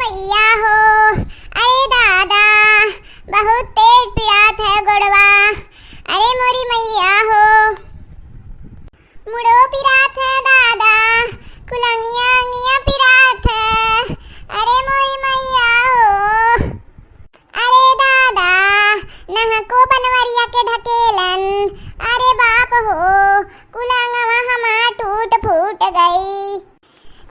भैया हो। अरे दादा बहुत तेज पिरात है गोड़वा। अरे मोरी मैया हो, मुड़ो पिरात है दादा, कुलंगिया अंगिया पिरात है। अरे मोरी मैया हो। अरे दादा नहको बनवरिया के ढकेलन। अरे बाप हो, कुलंगवा हमार टूट फूट गई।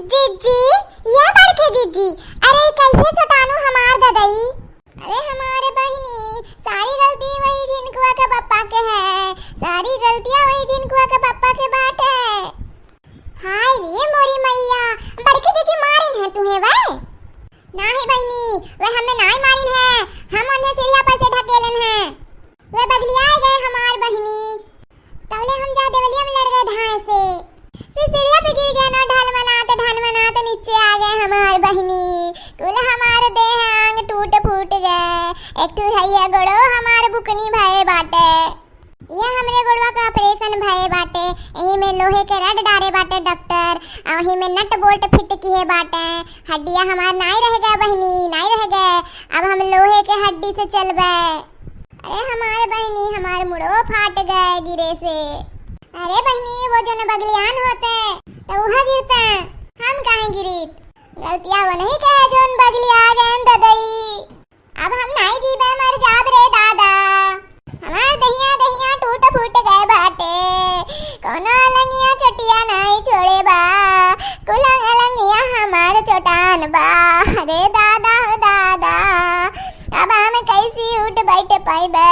जीजी ये बड़के जीजी, अरे कैसे चटानू हमार ददई। अरे हमारे बहनी सारी गलती वही जिनकुआ के पप्पा के है, सारी गलतियां वही जिनकुआ के पप्पा के बाट है। हाय रे मोरी मैया, बड़के दीदी मारिन है तुम्हें वह? नहीं बहनी, वह हमें नहीं मारिन है, हम उन्हें सीढ़िया पर से ढकेलन है। वह बदलिया गए हमार बहनी, तवले हम जा देवलिया में लड़ गए धाए से, फिर सीढ़िया पे गिर गए ना, ढल मनाते नीचे आ गए हमार बहनी। कुल हमारे देह आंग टूट फूट गए। एक टू है गोड़ो हमारे बुकनी भये बाटे। ये हमरे गोड़वा का ऑपरेशन भये बाटे। यही में लोहे के रड डारे बाटे डॉक्टर, और यही में नट बोल्ट फिट किए बाटे। हड्डियां हमार नहीं रह गए बहनी, नहीं रह गए। अब हम लोहे के हड्डी से चलबे। अरे हमारे बहनी हमारे मुड़ो फाट गए गिरे से। अरे बहनी वो जो न बगलियान होते तो वह गिरते, हम काहे गिरीत? गलतियां वो नहीं कहे जो न बगलिया गए ददई। अब हम नहीं जीबे, मर जाब रे दादा। हमार दहिया टूट फूट गए बाटे। कोनो अलंगिया चटिया नहीं छोड़े बा, कुलंग अलंगिया हमार चोटान बा। अरे दादा हो दादा, अब हम कैसी उठ बैठ पाइबे?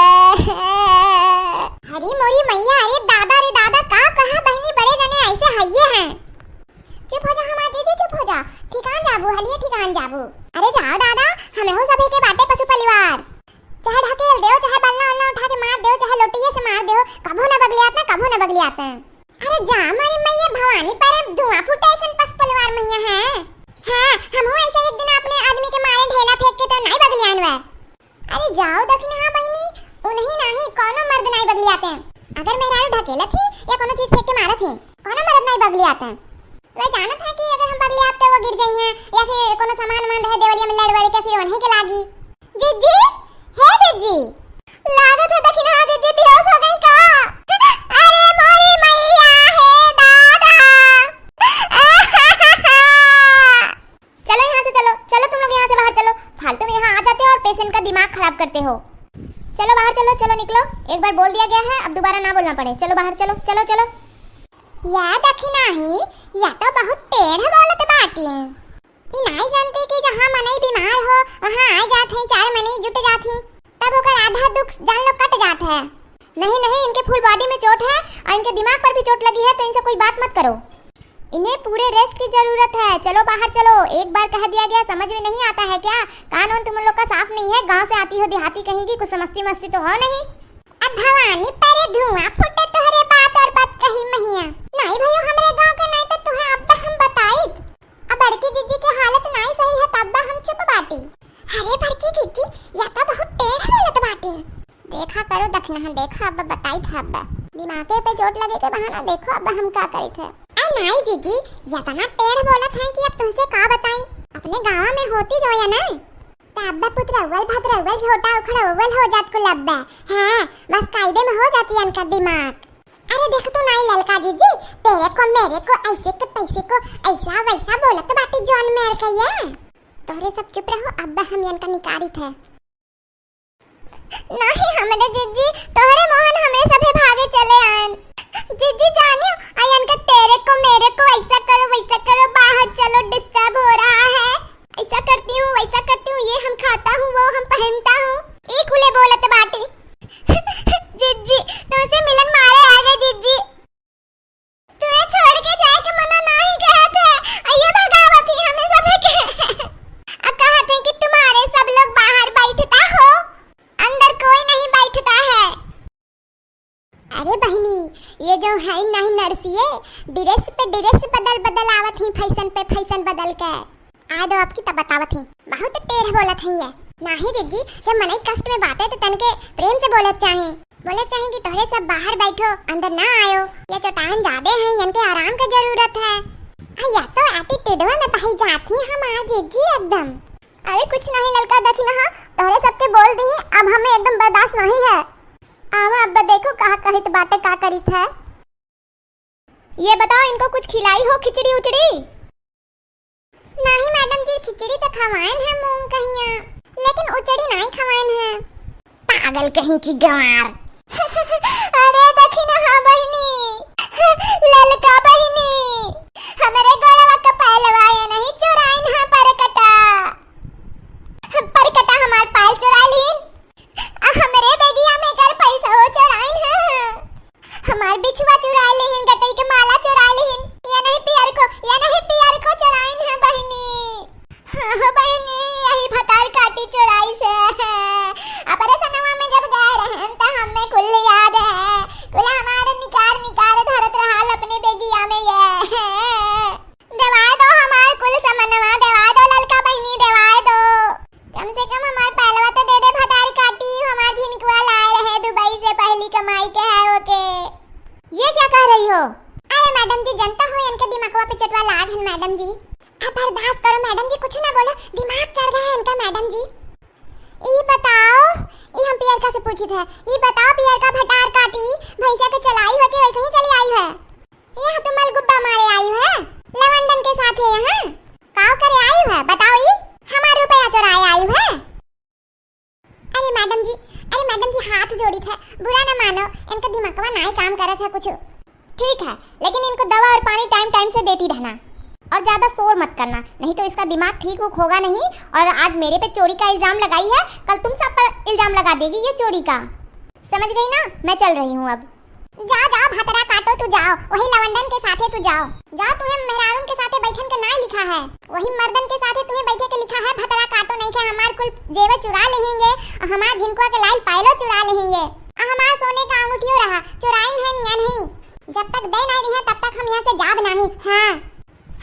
हरी मोरी मैया, अरे दादा का कहा बहनी बड़े जने ऐसे हइये हैं। चुप हो जा हमार दीदी, चुप हो जा। ठिकान जाबू, हलिए ठिकान जाबू। अरे जाओ दादा, हमरो सभी के बाटे पशु परिवार। चाहे ढकेल देओ, चाहे बल्ला वल्ला उठा के मार देओ, चाहे लोटिये से मार देओ, कभो न बगलियात ना, कभो न बगलियात। अरे जा मोरी मैया, भवानी पर धुआं फूटे ऐसन पशु परिवार मैया है। हां हमहु ऐसे एक दिन अपने आदमी के मारे ढेला फेंक के तो नहीं बगलियान वे। अरे जाओ दखनी हां बहनी, उन्हीं नहीं कोनो मर्द नहीं बगलियाते। अगर मेहरारू ढकेला थी या कोनो चीज फेंक के मारा थी, कोनो मर्द नहीं बगलियाते। वे जानत है कि अगर हम बगलियात तो वो गिर जाई हैं, या फिर कोनो सामान मान रहे देवलिया में लड़वड़ के फिर उन्हीं के लागी। जीजी हे जीजी, लागत है दखनी हां जीजी बेहोश हो गई का? अरे मोरी मैया हे दादा। चलो यहाँ से चलो तुम लोग यहाँ से बाहर चलो। फालतू में यहाँ आ जाते हो और पेशेंट का दिमाग खराब करते हो। चलो बाहर चलो निकलो। एक बार बोल दिया गया है, अब दोबारा ना बोलना पड़े। चलो बाहर चलो। या दखिना ही या तो बहुत टेढ़ बोलत बाटिन। ई नहीं जानते कि जहाँ मनई बीमार हो वहाँ आ जात हैं, चार मनई जुट जात हैं, तब ओकर आधा दुख जान लो कट जात है। नहीं इनके फुल बॉडी में चोट है और इनके दिमाग पर भी चोट लगी है, तो इनसे कोई बात मत करो। इन्हें पूरे रेस्ट की जरूरत है। चलो बाहर चलो। एक बार कह दिया गया समझ में नहीं आता है क्या? कानून तुम लोग का साफ नहीं है। गांव से आती हो देहाती कहीं की, कुछ समझती मस्ती तो हो नहीं। अब भवानी पर धुआं फूटे तोहरे बात और बात कही मैया। नहीं भैया हमरे गांव के नहीं तो तुम्हें अब हम बताई। अब बड़की दीदी की हालत नहीं सही है तब हम चुप बाटी। अरे बड़की दीदी या तो बहुत टेढ़ बोलत बाटी। देखा करो दखना, देखो अब बताई था। अब दिमागे पे चोट लगे के बहाना देखो अब हम क्या करे थे। नहीं जीजी या तना टेढ़ बोलत है कि अब तुमसे का बताई। अपने गांव में होती जो या नहीं, अब्बा पुत्र अव्वल भद्र अव्वल छोटा उखड़ अव्वल हो जात को लब्बा। हां बस कायदे में हो जाती अनका दिमाग। अरे देख तू नहीं ललका जीजी, तेरे को मेरे को ऐसे को तैसे को ऐसा वैसा बोलत बाटी जॉन मेर कहिए। तोरे सब चुप रहो, अब्बा हम अनका निकारी थे। नहीं हमरे जीजी तोहरे मोहन हमरे सभे भागे चले आन। जीजी जानियो आयन का तेरे को मेरे को ऐसा करो वैसा करो, बाहर चलो डिस्टर्ब हो रहा है। ऐसा करती हूँ वैसा करती हूँ, ये हम खाता हूँ वो हम पहनता हूँ। एक खुले बोलत बाटी। जीजी तुमसे मिलन मारे आ गए जीजी। तुम्हें छोड़ के जाए के मना नहीं कहे थे, अये भगावत ही हमें सभी के। अब कहा थे कि तुम्हारे सब लोग बाहर बैठता हो, अंदर कोई नहीं बैठता है। अरे बहनी ये जो है नहीं नर्सिए, ड्रेस बदल आवत ही, फैशन पे फैशन बदल के आ दो आपकी तब बतावत ही। बहुत टेढ़ बोलत है ये। नहीं दीदी जब मनई कष्ट में बातें तो तन के प्रेम से बोलत चाहे कि तोहरे सब बाहर बैठो अंदर ना आयो, ये चट्टान ज्यादा हैं, इनके आराम की जरूरत है। या तो एटीट्यूड में पाई जाती हम आज जीजी एकदम। अरे कुछ नहीं ललका देखी ना, तोहरे सबके बोल दी, अब हमें एकदम बर्दाश्त नहीं है। आवा अब देखो कहा कहित बातें का करित है। ये बताओ इनको कुछ खिलाई हो खिचड़ी उचड़ी? नहीं मैडम जी, खिचड़ी तो खवाएन है मूंग कहिया, लेकिन उचड़ी नहीं खवाएन है। पागल कहीं की गंवार। अरे देखी ना हाँ बहिनी, ललका बहिनी, हमारे गोड़वा का पहलवा ये नहीं चुराइन है परकटा हमार पायल चुरा लीन, हमरे बेगिया में कर पैसा हो चुराइन है, हमार बिछवा चुरा लीन, गटई के माला चुरा लीन, ये नहीं पियर को चुराइन है बहिनी। हाँ बहिनी, यही भतार काटी चुराई से अपरे सनवा में जब गए रहन त हमें कुल याद है, कुल हमारे निकार धरत रहाल अपने बेगिया में ये देवा दो हमार कुल समनवा, देवा दो ललका बहिनी, देवा दो, कम से कम हमार पहलवा तो दे दे भतार काटी, हमार झिनकुआ लाए रहे दुबई से पहली कमाई के है ओके। ये क्या कह रही हो? अरे मैडम जी जनता हो इनके दिमागवा पे चटवा लाग है मैडम जी, अब बर्दाश्त करो मैडम जी, कुछ ना बोलो, दिमाग चढ़ गया है इनका मैडम जी। ये बताओ, ये हम पियर का से पूछी थे, ये बताओ पियर का भटार काटी भैंसा के चलाई हो के वैसे ही चली आई है? यहाँ तो मलगुब्बा मारे आई है, लवंडन के साथ है, यहाँ काव करे आई है बताओ, ये हमारे रुपया चुराए आई है। अरे मैडम जी हाथ जोड़ी थे, बुरा ना मानो, इनका दिमागवा नहीं काम करे था कुछ, ठीक है, लेकिन इनको दवा और पानी टाइम से देती रहना और ज्यादा शोर मत करना, नहीं तो इसका दिमाग ठीक होगा नहीं। और आज मेरे पे चोरी का इल्जाम लगाई है, कल तुम सब पर इल्जाम लगा देगी ये चोरी का, समझ गई ना? मैं चल रही हूँ अब। जाओ भतरा काटो, तू जाओ, वही लवंडन के साथे तू जाओ, तुम्हें मेहरारून के साथे बैठन के ना लिखा है, वही मर्दन के साथे तुम्हें बैठे के लिखा है, भतरा काटो नहीं के हमार कुल जेवर चुरा लेंगे, हमार झिनकुआ के लाल पायलो चुरा लेंगे, हमार सोने का अंगूठियो रहा चुराइन है या नहीं, जब तक दे नहीं रही है तब तक हम यहाँ से जाब नहीं। हाँ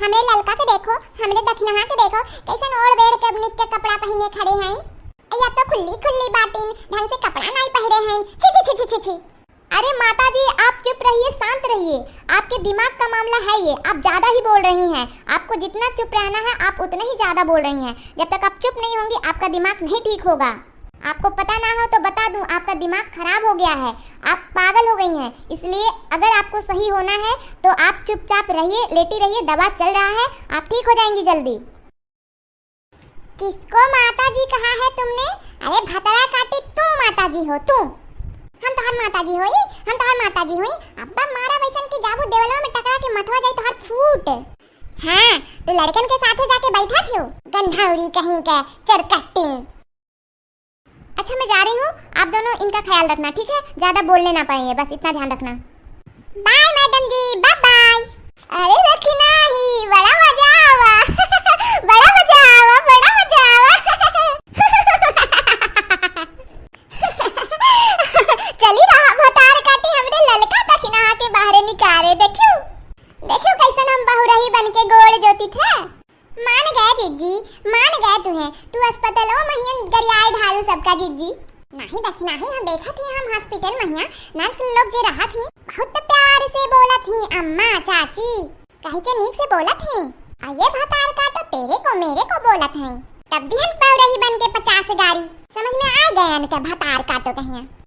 हमरे ललका के देखो, हमरे दक्षिणा के देखो, कैसे ओढ़ बेड़ के निक के कपड़ा पहने खड़े हैं, या तो खुली बाटिन ढंग से कपड़ा नहीं पहरे हैं, छी। अरे माता जी आप चुप रहिए, शांत रहिए, आपके दिमाग का मामला है ये, आप ज्यादा ही बोल रही हैं, आपको जितना चुप रहना है आप उतने ही ज्यादा बोल रही हैं, जब तक आप चुप नहीं होंगी आपका दिमाग नहीं ठीक होगा। आपको पता ना हो तो बता दूं, आपका दिमाग खराब हो गया है, आप पागल हो गई हैं, इसलिए अगर आपको सही होना है तो आप चुपचाप रहिए, लेटी रहिए, दवा चल रहा है, आप ठीक हो जाएंगी जल्दी। किसको माता जी कहा है तुमने? अरे भतरा काटी तू माता जी हो, तू हम तोहर माता जी होई, अब्बा मारा वैसन के जाबू देवलवा में टकरा के मथवा जाई तोहर फूट। हाँ तो लड़कन के साथे जाके बैठा थियो, गंधाउरी कहीं के चरकट्टिन। अच्छा मैं जा रही हूँ, आप दोनों इनका ख्याल रखना, ठीक है? ज्यादा बोलने ना पाएंगे, बस इतना ध्यान रखना। बाय मैडम जी, बाय बाय। अरे रखना ही, बड़ा मजा आवा बड़ा मजा आवा चली रहा भतार काटी हमरे ललका तक ना के बाहर निकारे, देखियो कैसन हम बहुरही बन के गोड़ जोती थे। मान गए जिज्जी, मान गए तुम्हें, तू अस्पतालों महियन गरियाए ढालू सबका जिज्जी। नहीं देखना ही, हम देखा थी, हम हॉस्पिटल महिया नर्स लोग जो रहा थी बहुत प्यार से बोला थी, अम्मा चाची कहीं के नीक से बोला थी, ये भतार काटो तेरे को मेरे को बोला थे, तब भी हम बहुरही बन के 50 गाड़ी समझ में आ गए, भतार काटो कहीं।